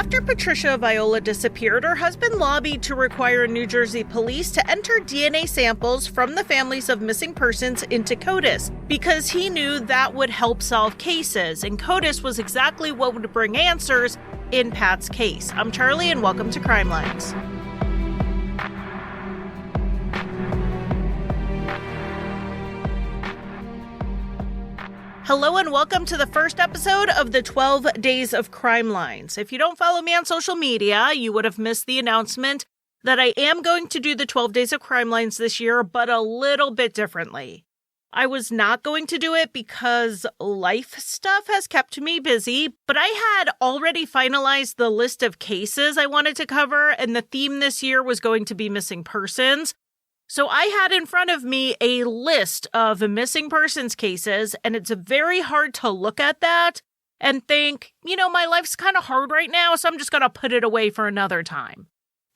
After Patricia Viola disappeared, her husband lobbied to require New Jersey police to enter DNA samples from the families of missing persons into CODIS because he knew that would help solve cases, and CODIS was exactly what would bring answers in Pat's case. I'm Charlie, and welcome to Crimelines. Hello and welcome to the first episode of the 12 Days of Crimelines. If you don't follow me on social media, you would have missed the announcement that I am going to do the 12 Days of Crimelines this year, but a little bit differently. I was not going to do it because life stuff has kept me busy, but I had already finalized the list of cases I wanted to cover, and the theme this year was going to be missing persons. So I had in front of me a list of missing persons cases, and it's very hard to look at that and think, my life's kind of hard right now, so I'm just going to put it away for another time.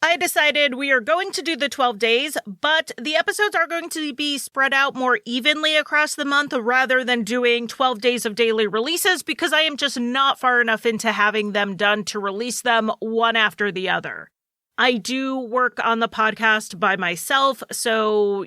I decided we are going to do the 12 days, but the episodes are going to be spread out more evenly across the month rather than doing 12 days of daily releases because I am just not far enough into having them done to release them one after the other. I do work on the podcast by myself, so,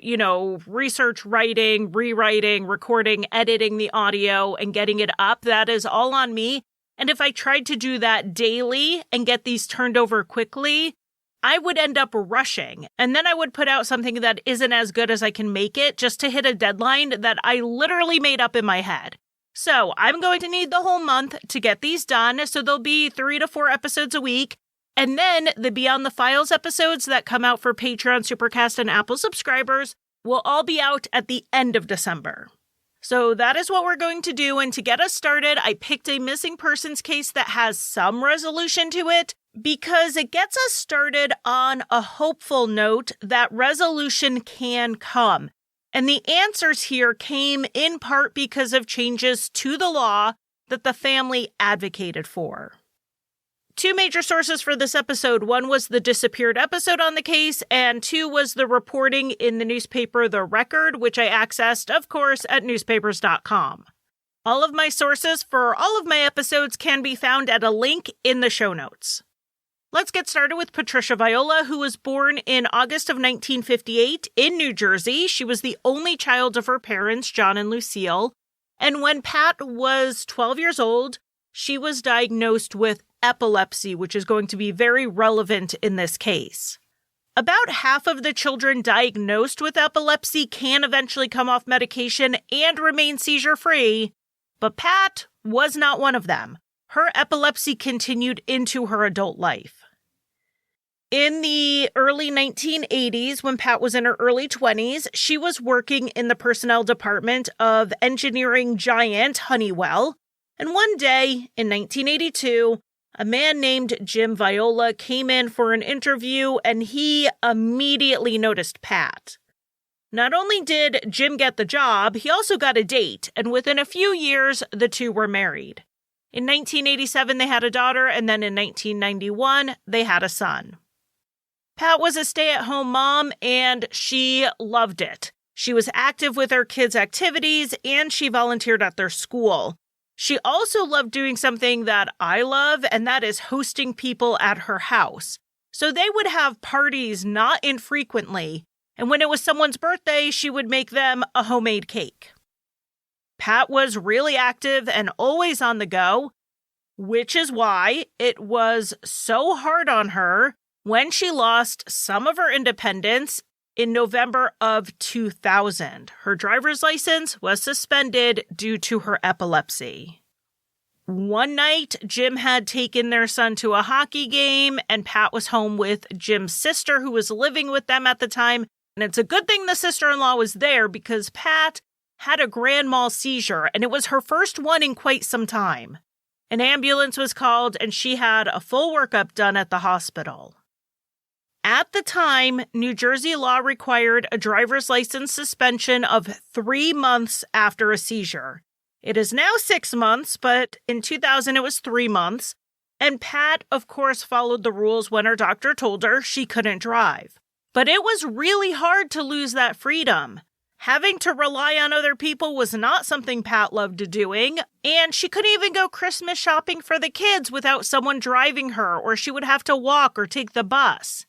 research, writing, rewriting, recording, editing the audio, and getting it up, that is all on me. And if I tried to do that daily and get these turned over quickly, I would end up rushing. And then I would put out something that isn't as good as I can make it just to hit a deadline that I literally made up in my head. So I'm going to need the whole month to get these done, so there'll be 3 to 4 episodes a week. And then the Beyond the Files episodes that come out for Patreon, Supercast, and Apple subscribers will all be out at the end of December. So that is what we're going to do. And to get us started, I picked a missing persons case that has some resolution to it because it gets us started on a hopeful note that resolution can come. And the answers here came in part because of changes to the law that the family advocated for. 2 major sources for this episode. One was the disappeared episode on the case, and 2 was the reporting in the newspaper The Record, which I accessed, of course, at newspapers.com. All of my sources for all of my episodes can be found at a link in the show notes. Let's get started with Patricia Viola, who was born in August of 1958 in New Jersey. She was the only child of her parents, John and Lucille. And when Pat was 12 years old, she was diagnosed with epilepsy, which is going to be very relevant in this case. About half of the children diagnosed with epilepsy can eventually come off medication and remain seizure-free, but Pat was not one of them. Her epilepsy continued into her adult life. In the early 1980s, when Pat was in her early 20s, she was working in the personnel department of engineering giant Honeywell, and one day in 1982, a man named Jim Viola came in for an interview, and he immediately noticed Pat. Not only did Jim get the job, he also got a date, and within a few years, the two were married. In 1987, they had a daughter, and then in 1991, they had a son. Pat was a stay-at-home mom, and she loved it. She was active with her kids' activities, and she volunteered at their school. She also loved doing something that I love, and that is hosting people at her house. So they would have parties not infrequently, and when it was someone's birthday, she would make them a homemade cake. Pat was really active and always on the go, which is why it was so hard on her when she lost some of her independence in November of 2000. Her driver's license was suspended due to her epilepsy. One night, Jim had taken their son to a hockey game, and Pat was home with Jim's sister, who was living with them at the time. And it's a good thing the sister-in-law was there because Pat had a grand mal seizure, and it was her first one in quite some time. An ambulance was called, and she had a full workup done at the hospital. At the time, New Jersey law required a driver's license suspension of 3 months after a seizure. It is now 6 months, but in 2000 it was 3 months. And Pat, of course, followed the rules when her doctor told her she couldn't drive. But it was really hard to lose that freedom. Having to rely on other people was not something Pat loved doing, and she couldn't even go Christmas shopping for the kids without someone driving her, or she would have to walk or take the bus.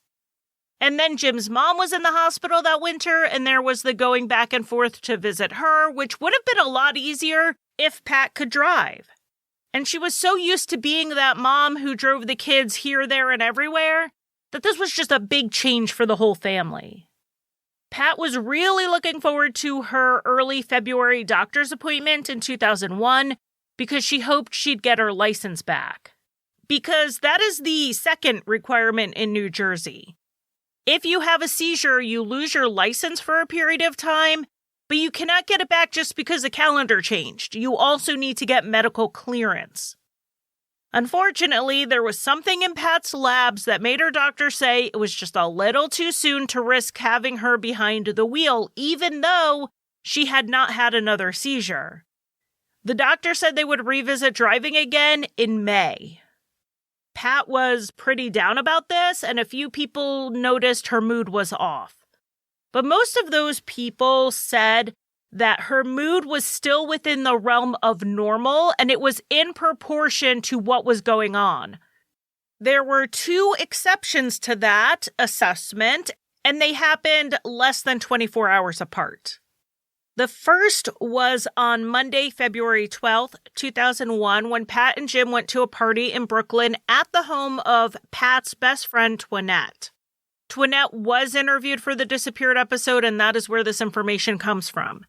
And then Jim's mom was in the hospital that winter, and there was the going back and forth to visit her, which would have been a lot easier if Pat could drive. And she was so used to being that mom who drove the kids here, there, and everywhere that this was just a big change for the whole family. Pat was really looking forward to her early February doctor's appointment in 2001 because she hoped she'd get her license back. Because that is the second requirement in New Jersey. If you have a seizure, you lose your license for a period of time, but you cannot get it back just because the calendar changed. You also need to get medical clearance. Unfortunately, there was something in Pat's labs that made her doctor say it was just a little too soon to risk having her behind the wheel, even though she had not had another seizure. The doctor said they would revisit driving again in May. Pat was pretty down about this, and a few people noticed her mood was off. But most of those people said that her mood was still within the realm of normal, and it was in proportion to what was going on. There were 2 exceptions to that assessment, and they happened less than 24 hours apart. The first was on Monday, February 12th, 2001, when Pat and Jim went to a party in Brooklyn at the home of Pat's best friend, Twinette. Twinette was interviewed for the Disappeared episode, and that is where this information comes from.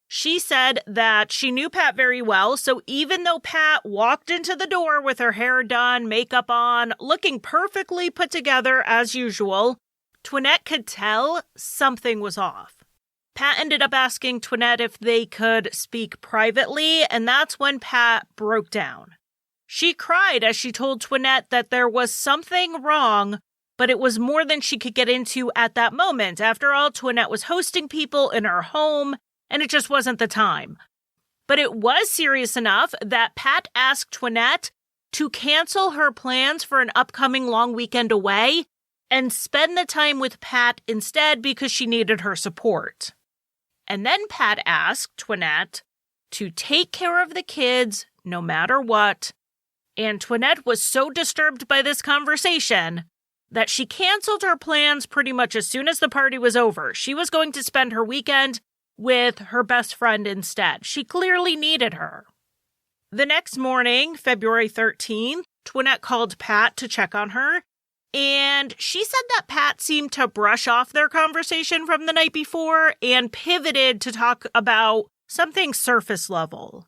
She said that she knew Pat very well, so even though Pat walked into the door with her hair done, makeup on, looking perfectly put together as usual, Twinette could tell something was off. Pat ended up asking Twinette if they could speak privately, and that's when Pat broke down. She cried as she told Twinette that there was something wrong, but it was more than she could get into at that moment. After all, Twinette was hosting people in her home, and it just wasn't the time. But it was serious enough that Pat asked Twinette to cancel her plans for an upcoming long weekend away and spend the time with Pat instead because she needed her support. And then Pat asked Twinette to take care of the kids no matter what, and Twinette was so disturbed by this conversation that she canceled her plans pretty much as soon as the party was over. She was going to spend her weekend with her best friend instead. She clearly needed her. The next morning, February 13th, Twinette called Pat to check on her, and she said that Pat seemed to brush off their conversation from the night before and pivoted to talk about something surface level.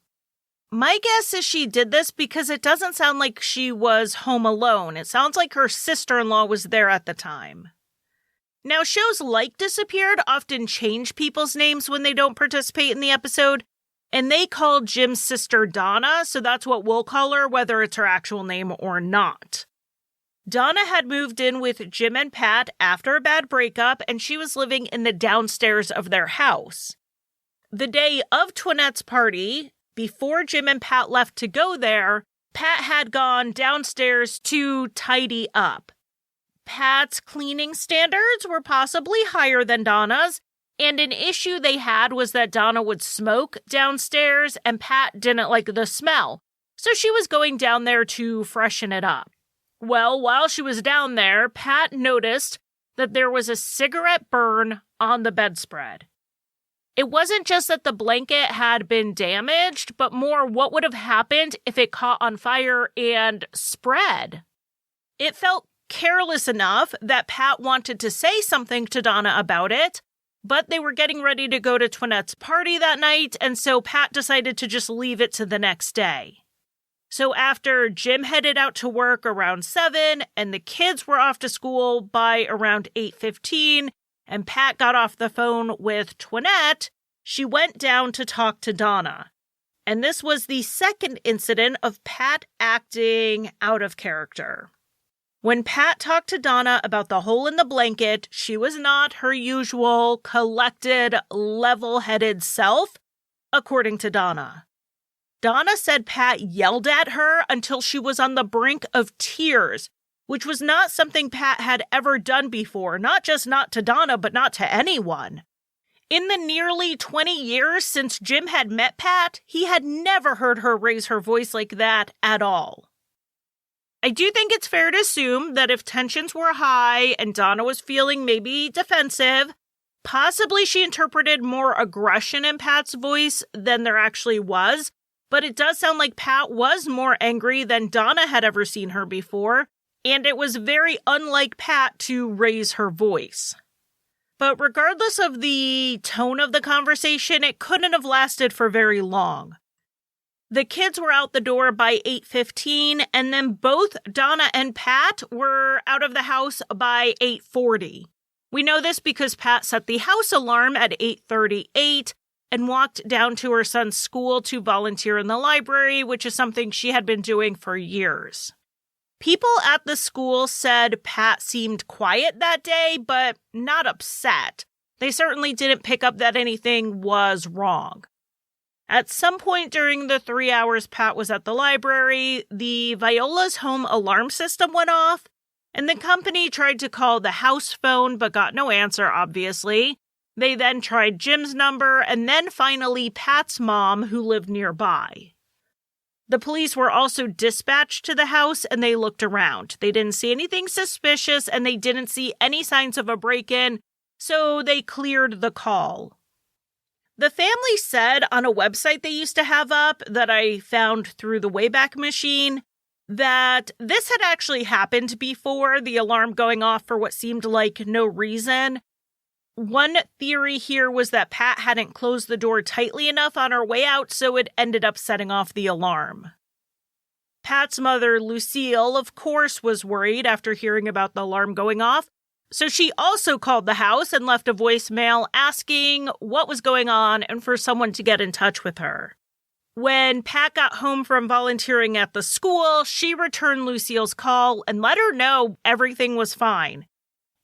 My guess is she did this because it doesn't sound like she was home alone. It sounds like her sister-in-law was there at the time. Now, shows like Disappeared often change people's names when they don't participate in the episode, and they called Jim's sister Donna, so that's what we'll call her, whether it's her actual name or not. Donna had moved in with Jim and Pat after a bad breakup, and she was living in the downstairs of their house. The day of Twinette's party, before Jim and Pat left to go there, Pat had gone downstairs to tidy up. Pat's cleaning standards were possibly higher than Donna's, and an issue they had was that Donna would smoke downstairs, and Pat didn't like the smell, so she was going down there to freshen it up. Well, while she was down there, Pat noticed that there was a cigarette burn on the bedspread. It wasn't just that the blanket had been damaged, but more what would have happened if it caught on fire and spread. It felt careless enough that Pat wanted to say something to Donna about it, but they were getting ready to go to Twinette's party that night, and so Pat decided to just leave it to the next day. So after Jim headed out to work around 7 and the kids were off to school by around 8:15, and Pat got off the phone with Twinette, she went down to talk to Donna. And this was the second incident of Pat acting out of character. When Pat talked to Donna about the hole in the blanket, she was not her usual collected, level-headed self, according to Donna. Donna said Pat yelled at her until she was on the brink of tears, which was not something Pat had ever done before, not just not to Donna, but not to anyone. In the nearly 20 years since Jim had met Pat, he had never heard her raise her voice like that at all. I do think it's fair to assume that if tensions were high and Donna was feeling maybe defensive, possibly she interpreted more aggression in Pat's voice than there actually was, but it does sound like Pat was more angry than Donna had ever seen her before, and it was very unlike Pat to raise her voice. But regardless of the tone of the conversation, it couldn't have lasted for very long. The kids were out the door by 8:15, and then both Donna and Pat were out of the house by 8:40. We know this because Pat set the house alarm at 8:38 and walked down to her son's school to volunteer in the library, which is something she had been doing for years. People at the school said Pat seemed quiet that day, but not upset. They certainly didn't pick up that anything was wrong. At some point during the 3 hours Pat was at the library, the Viola's home alarm system went off, and the company tried to call the house phone but got no answer, obviously. They then tried Jim's number, and then finally Pat's mom, who lived nearby. The police were also dispatched to the house, and they looked around. They didn't see anything suspicious, and they didn't see any signs of a break-in, so they cleared the call. The family said on a website they used to have up that I found through the Wayback Machine that this had actually happened before, the alarm going off for what seemed like no reason. One theory here was that Pat hadn't closed the door tightly enough on her way out, so it ended up setting off the alarm. Pat's mother, Lucille, of course, was worried after hearing about the alarm going off, so she also called the house and left a voicemail asking what was going on and for someone to get in touch with her. When Pat got home from volunteering at the school, she returned Lucille's call and let her know everything was fine.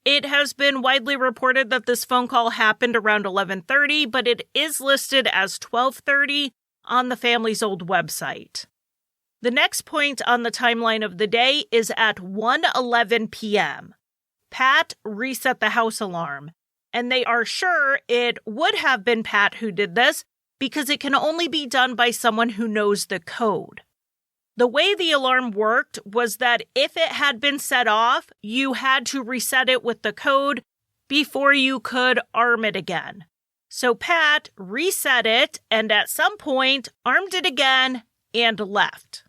It has been widely reported that this phone call happened around 11:30, but it is listed as 12:30 on the family's old website. The next point on the timeline of the day is at 1:11 p.m. Pat reset the house alarm, and they are sure it would have been Pat who did this because it can only be done by someone who knows the code. The way the alarm worked was that if it had been set off, you had to reset it with the code before you could arm it again. So Pat reset it and at some point armed it again and left.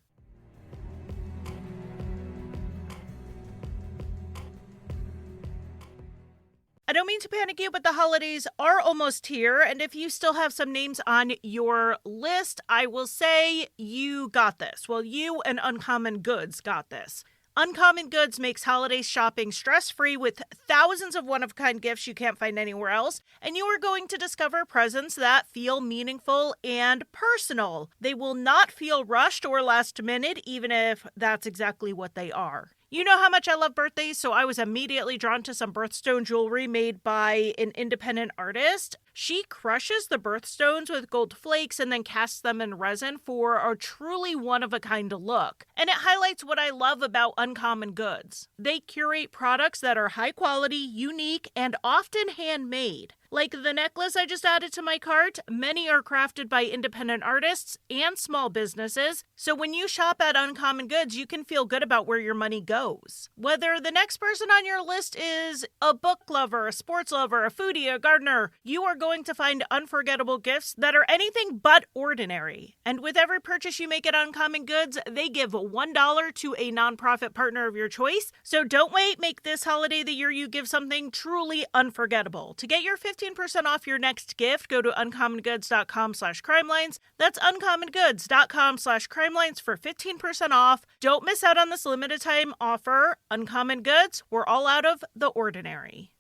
I don't mean to panic you, but the holidays are almost here, and if you still have some names on your list, I will say you got this. Well, you and Uncommon Goods got this. Uncommon Goods makes holiday shopping stress-free with thousands of one-of-a-kind gifts you can't find anywhere else, and you are going to discover presents that feel meaningful and personal. They will not feel rushed or last-minute, even if that's exactly what they are. You know how much I love birthdays, so I was immediately drawn to some birthstone jewelry made by an independent artist. She crushes the birthstones with gold flakes and then casts them in resin for a truly one-of-a-kind look. And it highlights what I love about Uncommon Goods. They curate products that are high quality, unique, and often handmade. Like the necklace I just added to my cart, many are crafted by independent artists and small businesses, so when you shop at Uncommon Goods, you can feel good about where your money goes. Whether the next person on your list is a book lover, a sports lover, a foodie, a gardener, you are going to find unforgettable gifts that are anything but ordinary. And with every purchase you make at Uncommon Goods, they give $1 to a nonprofit partner of your choice, so don't wait, make this holiday the year you give something truly unforgettable. To get your 15% off your next gift, go to uncommongoods.com/crimelines. That's uncommongoods.com/crimelines for 15% off. Don't miss out on this limited time offer. Uncommon Goods, we're all out of the ordinary.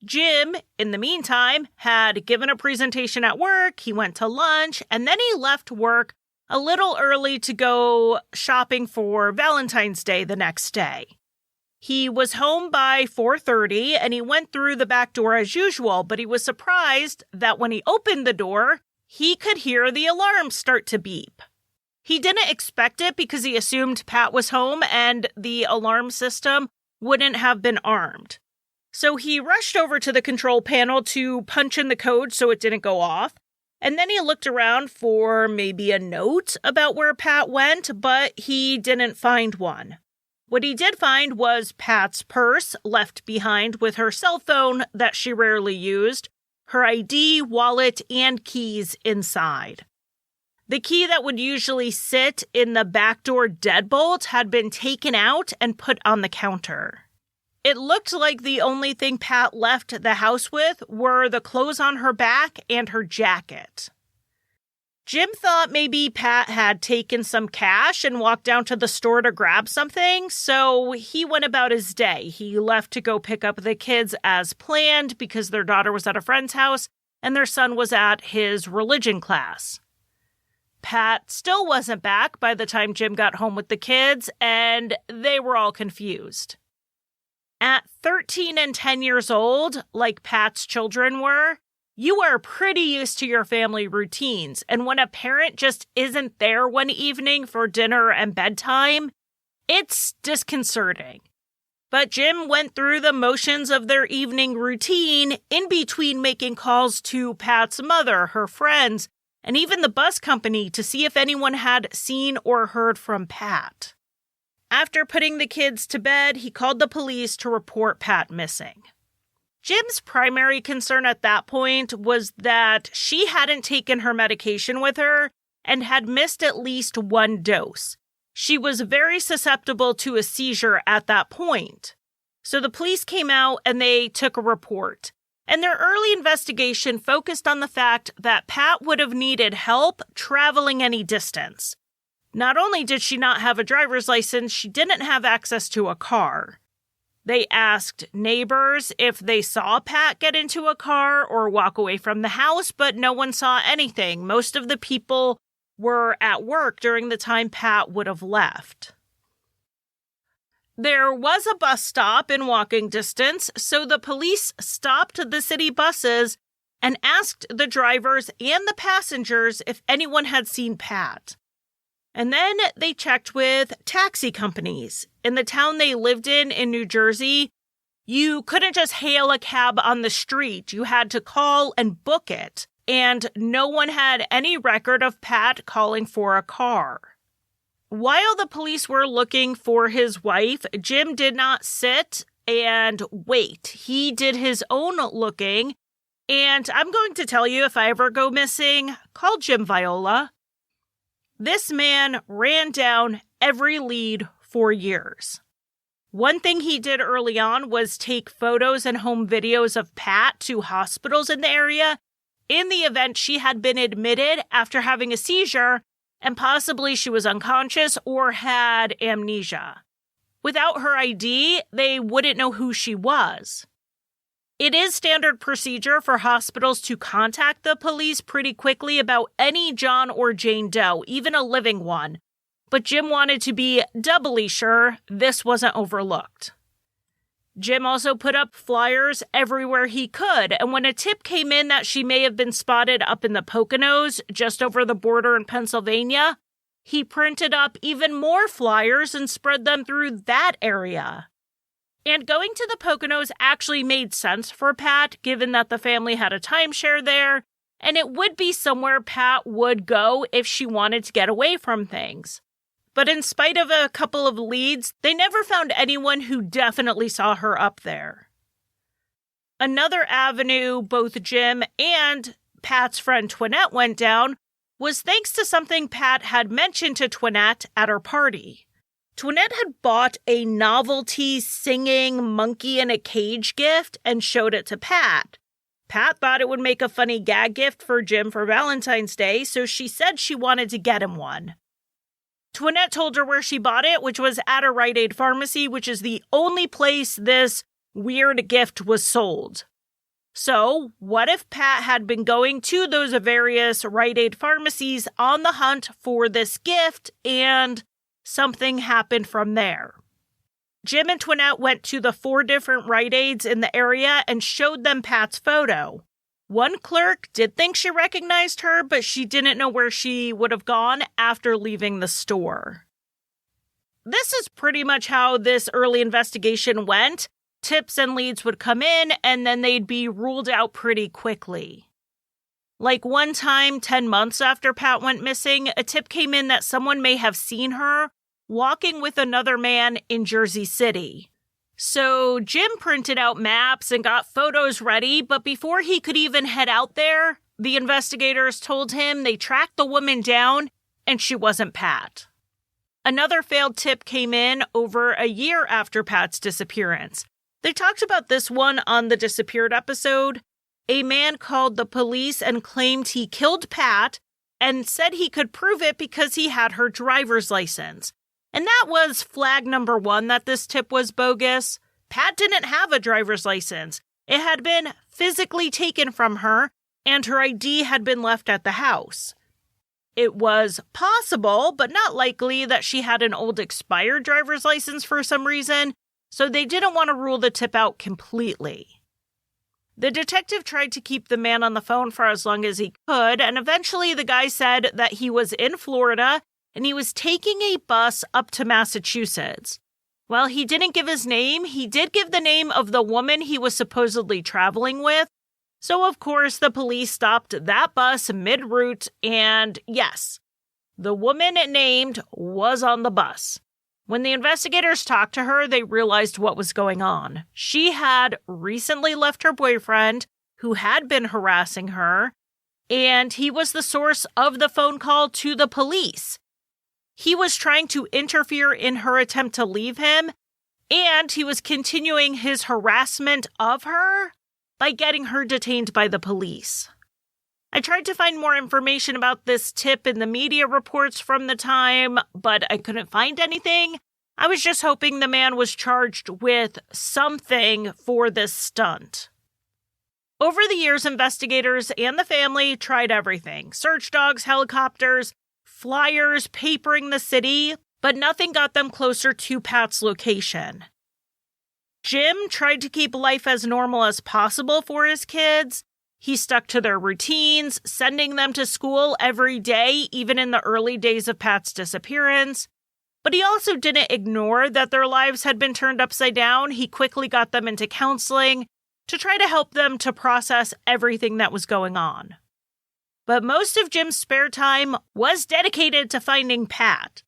Jim, in the meantime, had given a presentation at work, he went to lunch, and then he left work a little early to go shopping for Valentine's Day the next day. He was home by 4:30 and he went through the back door as usual, but he was surprised that when he opened the door, he could hear the alarm start to beep. He didn't expect it because he assumed Pat was home and the alarm system wouldn't have been armed. So he rushed over to the control panel to punch in the code so it didn't go off. And then he looked around for maybe a note about where Pat went, but he didn't find one. What he did find was Pat's purse left behind with her cell phone that she rarely used, her ID, wallet, and keys inside. The key that would usually sit in the back door deadbolt had been taken out and put on the counter. It looked like the only thing Pat left the house with were the clothes on her back and her jacket. Jim thought maybe Pat had taken some cash and walked down to the store to grab something, so he went about his day. He left to go pick up the kids as planned because their daughter was at a friend's house and their son was at his religion class. Pat still wasn't back by the time Jim got home with the kids, and they were all confused. At 13 and 10 years old, like Pat's children were, you are pretty used to your family routines, and when a parent just isn't there one evening for dinner and bedtime, it's disconcerting. But Jim went through the motions of their evening routine in between making calls to Pat's mother, her friends, and even the bus company to see if anyone had seen or heard from Pat. After putting the kids to bed, he called the police to report Pat missing. Jim's primary concern at that point was that she hadn't taken her medication with her and had missed at least one dose. She was very susceptible to a seizure at that point. So the police came out and they took a report. And their early investigation focused on the fact that Pat would have needed help traveling any distance. Not only did she not have a driver's license, she didn't have access to a car. They asked neighbors if they saw Pat get into a car or walk away from the house, but no one saw anything. Most of the people were at work during the time Pat would have left. There was a bus stop in walking distance, so the police stopped the city buses and asked the drivers and the passengers if anyone had seen Pat. And then they checked with taxi companies. In the town they lived in New Jersey, you couldn't just hail a cab on the street. You had to call and book it. And no one had any record of Pat calling for a car. While the police were looking for his wife, Jim did not sit and wait. He did his own looking. And I'm going to tell you, if I ever go missing, call Jim Viola. This man ran down every lead for years. One thing he did early on was take photos and home videos of Pat to hospitals in the area in the event she had been admitted after having a seizure and possibly she was unconscious or had amnesia. Without her ID, they wouldn't know who she was. It is standard procedure for hospitals to contact the police pretty quickly about any John or Jane Doe, even a living one. But Jim wanted to be doubly sure this wasn't overlooked. Jim also put up flyers everywhere he could, and when a tip came in that she may have been spotted up in the Poconos, just over the border in Pennsylvania, he printed up even more flyers and spread them through that area. And going to the Poconos actually made sense for Pat, given that the family had a timeshare there, and it would be somewhere Pat would go if she wanted to get away from things. But in spite of a couple of leads, they never found anyone who definitely saw her up there. Another avenue both Jim and Pat's friend Twinette went down was thanks to something Pat had mentioned to Twinette at her party. Twinette had bought a novelty singing monkey in a cage gift and showed it to Pat. Pat thought it would make a funny gag gift for Jim for Valentine's Day, so she said she wanted to get him one. Twinette told her where she bought it, which was at a Rite Aid pharmacy, which is the only place this weird gift was sold. So, what if Pat had been going to those various Rite Aid pharmacies on the hunt for this gift, and something happened from there? Jim and Twinette went to the 4 different Rite Aids in the area and showed them Pat's photo. One clerk did think she recognized her, but she didn't know where she would have gone after leaving the store. This is pretty much how this early investigation went. Tips and leads would come in, and then they'd be ruled out pretty quickly. Like one time, 10 months after Pat went missing, a tip came in that someone may have seen her walking with another man in Jersey City. So Jim printed out maps and got photos ready, but before he could even head out there, the investigators told him they tracked the woman down and she wasn't Pat. Another failed tip came in over a year after Pat's disappearance. They talked about this one on the Disappeared episode. A man called the police and claimed he killed Pat and said he could prove it because he had her driver's license. And that was flag number one that this tip was bogus. Pat didn't have a driver's license. It had been physically taken from her, and her ID had been left at the house. It was possible, but not likely, that she had an old expired driver's license for some reason, so they didn't want to rule the tip out completely. The detective tried to keep the man on the phone for as long as he could, and eventually the guy said that he was in Florida and he was taking a bus up to Massachusetts. While he didn't give his name, he did give the name of the woman he was supposedly traveling with. So, of course, the police stopped that bus mid-route, and yes, the woman named was on the bus. When the investigators talked to her, they realized what was going on. She had recently left her boyfriend, who had been harassing her, and he was the source of the phone call to the police. He was trying to interfere in her attempt to leave him, and he was continuing his harassment of her by getting her detained by the police. I tried to find more information about this tip in the media reports from the time, but I couldn't find anything. I was just hoping the man was charged with something for this stunt. Over the years, investigators and the family tried everything. Search dogs, helicopters, flyers, papering the city, but nothing got them closer to Pat's location. Jim tried to keep life as normal as possible for his kids. He stuck to their routines, sending them to school every day, even in the early days of Pat's disappearance. But he also didn't ignore that their lives had been turned upside down. He quickly got them into counseling to try to help them to process everything that was going on. But most of Jim's spare time was dedicated to finding Pat.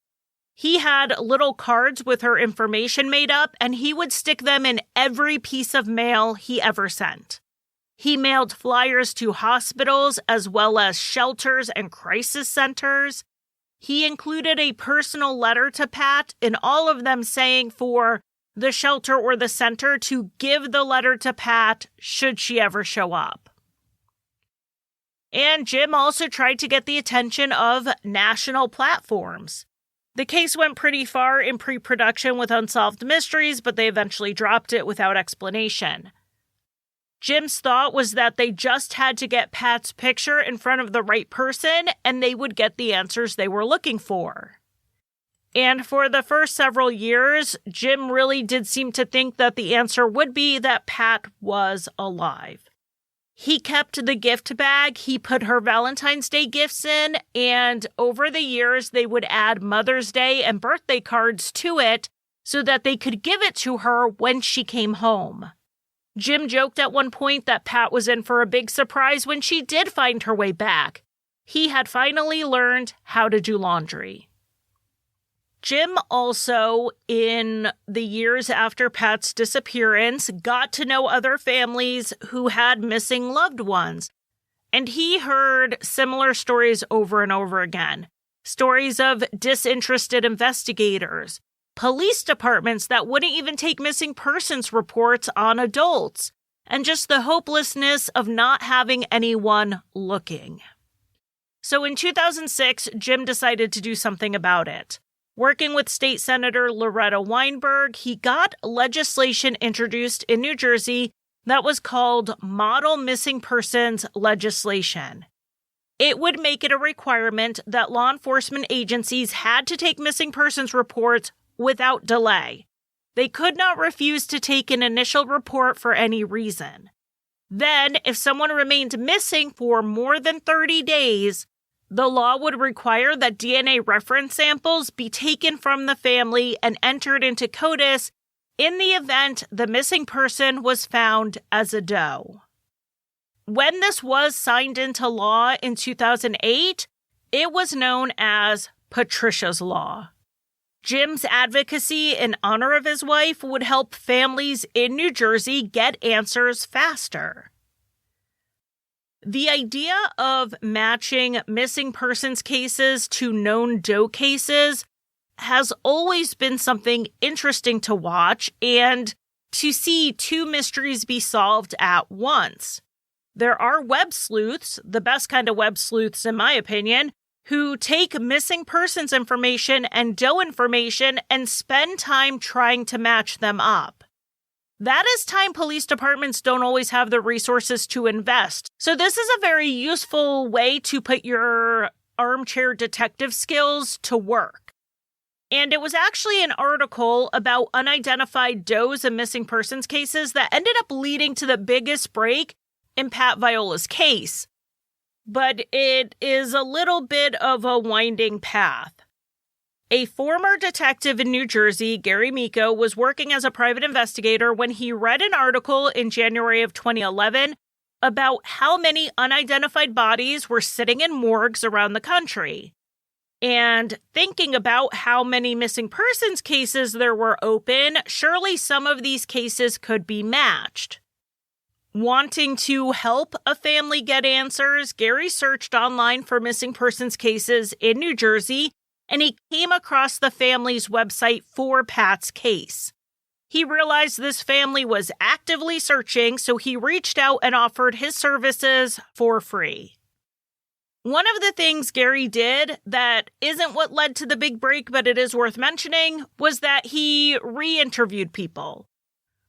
He had little cards with her information made up, and he would stick them in every piece of mail he ever sent. He mailed flyers to hospitals as well as shelters and crisis centers. He included a personal letter to Pat, in all of them saying for the shelter or the center to give the letter to Pat should she ever show up. And Jim also tried to get the attention of national platforms. The case went pretty far in pre-production with Unsolved Mysteries, but they eventually dropped it without explanation. Jim's thought was that they just had to get Pat's picture in front of the right person, and they would get the answers they were looking for. And for the first several years, Jim really did seem to think that the answer would be that Pat was alive. He kept the gift bag he put her Valentine's Day gifts in, and over the years, they would add Mother's Day and birthday cards to it so that they could give it to her when she came home. Jim joked at one point that Pat was in for a big surprise when she did find her way back. He had finally learned how to do laundry. Jim also, in the years after Pat's disappearance, got to know other families who had missing loved ones. And he heard similar stories over and over again. Stories of disinterested investigators, police departments that wouldn't even take missing persons reports on adults, and just the hopelessness of not having anyone looking. So in 2006, Jim decided to do something about it. Working with State Senator Loretta Weinberg, he got legislation introduced in New Jersey that was called Model Missing Persons Legislation. It would make it a requirement that law enforcement agencies had to take missing persons reports without delay. They could not refuse to take an initial report for any reason. Then, if someone remained missing for more than 30 days, the law would require that DNA reference samples be taken from the family and entered into CODIS in the event the missing person was found as a doe. When this was signed into law in 2008, it was known as Patricia's Law. Jim's advocacy in honor of his wife would help families in New Jersey get answers faster. The idea of matching missing persons cases to known doe cases has always been something interesting to watch and to see two mysteries be solved at once. There are web sleuths, the best kind of web sleuths in my opinion, who take missing persons information and doe information and spend time trying to match them up. That is time police departments don't always have the resources to invest. So this is a very useful way to put your armchair detective skills to work. And it was actually an article about unidentified does and missing persons cases that ended up leading to the biggest break in Pat Viola's case. But it is a little bit of a winding path. A former detective in New Jersey, Gary Miko, was working as a private investigator when he read an article in January of 2011 about how many unidentified bodies were sitting in morgues around the country. And thinking about how many missing persons cases there were open, surely some of these cases could be matched. Wanting to help a family get answers, Gary searched online for missing persons cases in New Jersey, and he came across the family's website for Pat's case. He realized this family was actively searching, so he reached out and offered his services for free. One of the things Gary did that isn't what led to the big break, but it is worth mentioning, was that he re-interviewed people.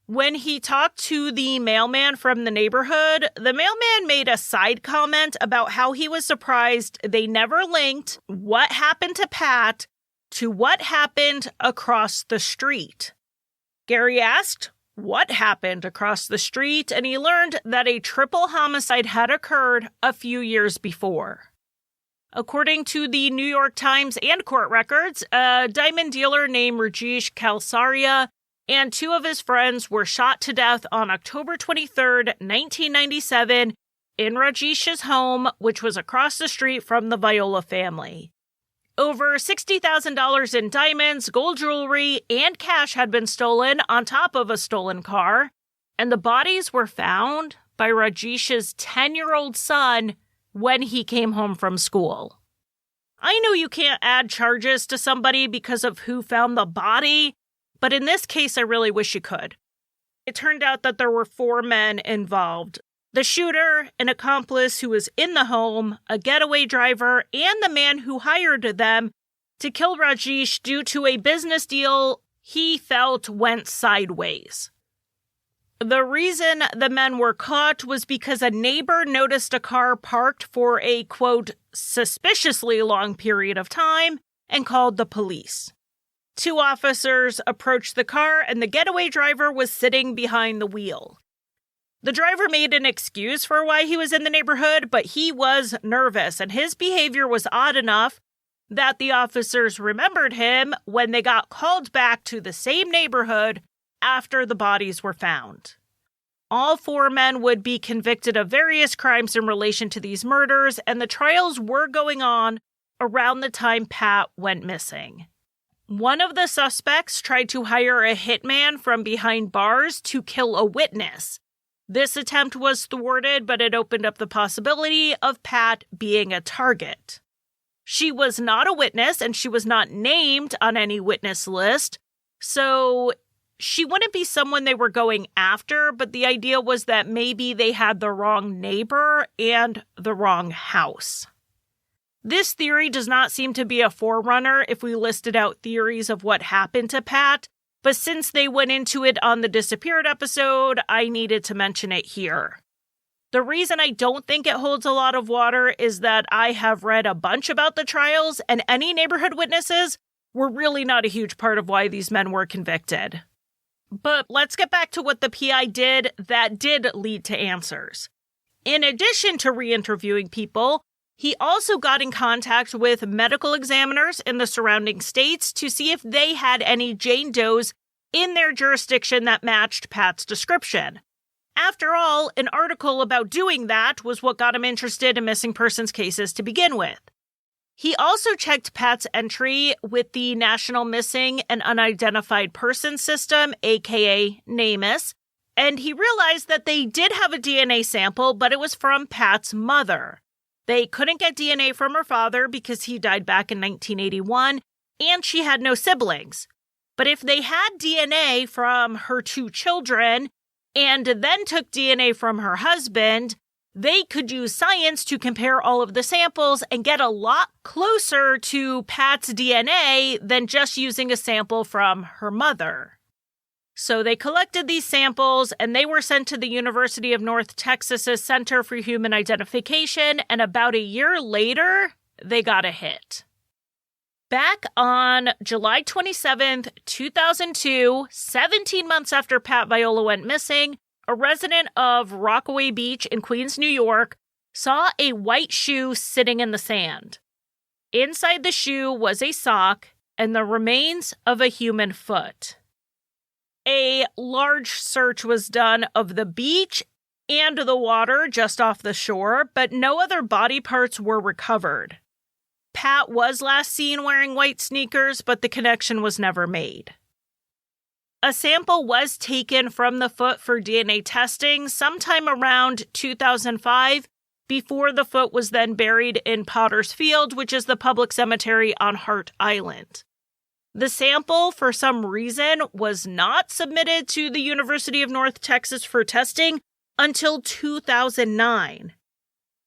When he talked to the mailman from the neighborhood, the mailman made a side comment about how he was surprised they never linked what happened to Pat to what happened across the street. Gary asked what happened across the street, and he learned that a triple homicide had occurred a few years before. According to the New York Times and court records, a diamond dealer named Rajesh Kalsaria and two of his friends were shot to death on October 23, 1997, in Rajesh's home, which was across the street from the Viola family. Over $60,000 in diamonds, gold jewelry, and cash had been stolen on top of a stolen car, and the bodies were found by Rajesh's 10-year-old son when he came home from school. I know you can't add charges to somebody because of who found the body, but in this case, I really wish you could. It turned out that there were 4 men involved. The shooter, an accomplice who was in the home, a getaway driver, and the man who hired them to kill Rajesh due to a business deal he felt went sideways. The reason the men were caught was because a neighbor noticed a car parked for a, quote, suspiciously long period of time and called the police. 2 officers approached the car, and the getaway driver was sitting behind the wheel. The driver made an excuse for why he was in the neighborhood, but he was nervous, and his behavior was odd enough that the officers remembered him when they got called back to the same neighborhood after the bodies were found. All 4 men would be convicted of various crimes in relation to these murders, and the trials were going on around the time Pat went missing. One of the suspects tried to hire a hitman from behind bars to kill a witness. This attempt was thwarted, but it opened up the possibility of Pat being a target. She was not a witness, and she was not named on any witness list, so she wouldn't be someone they were going after, but the idea was that maybe they had the wrong neighbor and the wrong house. This theory does not seem to be a forerunner if we listed out theories of what happened to Pat, but since they went into it on the Disappeared episode, I needed to mention it here. The reason I don't think it holds a lot of water is that I have read a bunch about the trials, and any neighborhood witnesses were really not a huge part of why these men were convicted. But let's get back to what the PI did that did lead to answers. In addition to re-interviewing people, he also got in contact with medical examiners in the surrounding states to see if they had any Jane Does in their jurisdiction that matched Pat's description. After all, an article about doing that was what got him interested in missing persons cases to begin with. He also checked Pat's entry with the National Missing and Unidentified Persons System, aka NamUs, and he realized that they did have a DNA sample, but it was from Pat's mother. They couldn't get DNA from her father because he died back in 1981, and she had no siblings. But if they had DNA from her 2 children, and then took DNA from her husband, they could use science to compare all of the samples and get a lot closer to Pat's DNA than just using a sample from her mother. So they collected these samples and they were sent to the University of North Texas's Center for Human Identification, and about a year later, they got a hit. Back on July 27th, 2002, 17 months after Pat Viola went missing, a resident of Rockaway Beach in Queens, New York, saw a white shoe sitting in the sand. Inside the shoe was a sock and the remains of a human foot. A large search was done of the beach and the water just off the shore, but no other body parts were recovered. Pat was last seen wearing white sneakers, but the connection was never made. A sample was taken from the foot for DNA testing sometime around 2005, before the foot was then buried in Potter's Field, which is the public cemetery on Hart Island. The sample, for some reason, was not submitted to the University of North Texas for testing until 2009.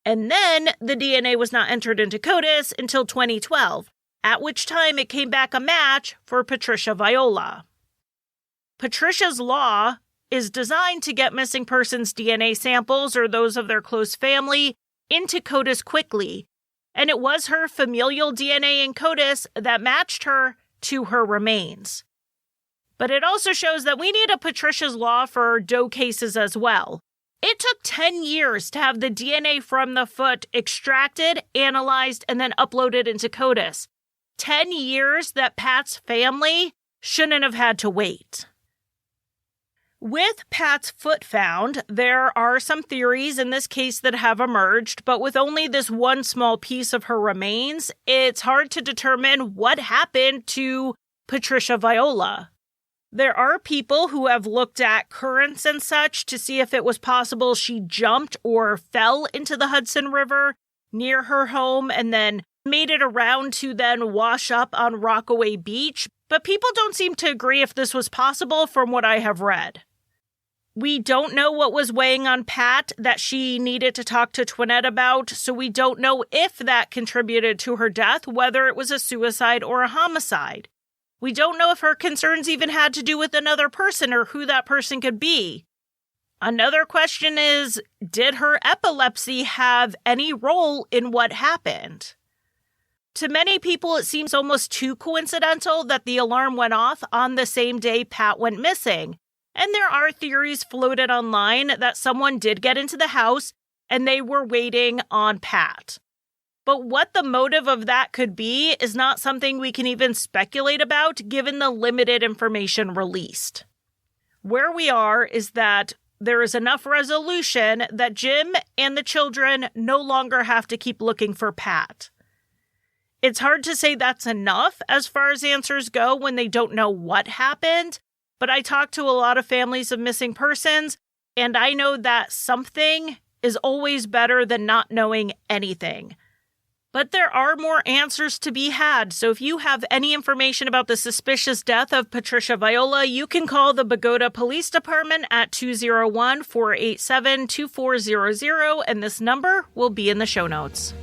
And then the DNA was not entered into CODIS until 2012, at which time it came back a match for Patricia Viola. Patricia's Law is designed to get missing persons' DNA samples or those of their close family into CODIS quickly, and it was her familial DNA in CODIS that matched her to her remains. But it also shows that we need a Patricia's Law for Doe cases as well. It took 10 years to have the DNA from the foot extracted, analyzed, and then uploaded into CODIS. 10 years that Pat's family shouldn't have had to wait. With Pat's foot found, there are some theories in this case that have emerged, but with only this one small piece of her remains, it's hard to determine what happened to Patricia Viola. There are people who have looked at currents and such to see if it was possible she jumped or fell into the Hudson River near her home and then made it around to then wash up on Rockaway Beach, but people don't seem to agree if this was possible from what I have read. We don't know what was weighing on Pat that she needed to talk to Twinette about, so we don't know if that contributed to her death, whether it was a suicide or a homicide. We don't know if her concerns even had to do with another person or who that person could be. Another question is, did her epilepsy have any role in what happened? To many people, it seems almost too coincidental that the alarm went off on the same day Pat went missing. And there are theories floated online that someone did get into the house and they were waiting on Pat. But what the motive of that could be is not something we can even speculate about given the limited information released. Where we are is that there is enough resolution that Jim and the children no longer have to keep looking for Pat. It's hard to say that's enough as far as answers go when they don't know what happened, but I talk to a lot of families of missing persons, and I know that something is always better than not knowing anything. But there are more answers to be had, so if you have any information about the suspicious death of Patricia Viola, you can call the Bogota Police Department at 201-487-2400, and this number will be in the show notes.